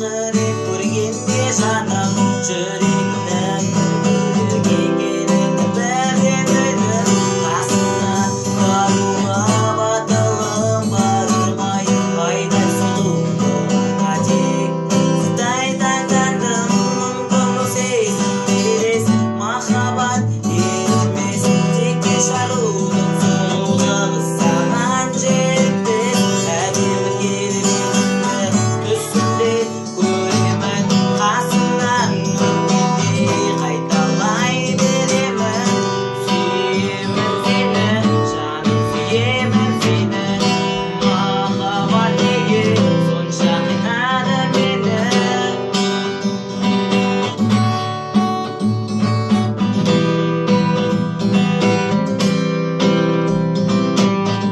Akırıp көргенде жаным жүрегімнің бірге келеді бәрі қасымда баруға батылым бармай қайда сұлуға тек сіздай таңдандым мүмкін бұл сезім берес махаббат етмес текке жарудың сұлулығы саған жетпес әдемі келбетіңді түсімде көремін қасымнан өткенде қайталай беремін сүйемін сені жаным сүйемін сені махаббат неге сонша қинады мені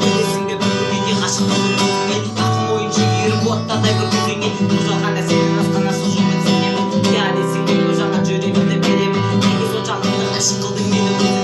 білесің бе бір күнде ғашық болдым өзіңе ақыл ойынша еріп оттардай бір көзіңе ұзалғанда сенен асқан асыл жоқ мен сенемін иә десең де өзіңа жүрегімді беремін неге соншалықты ғашық қылдың мені өзіңе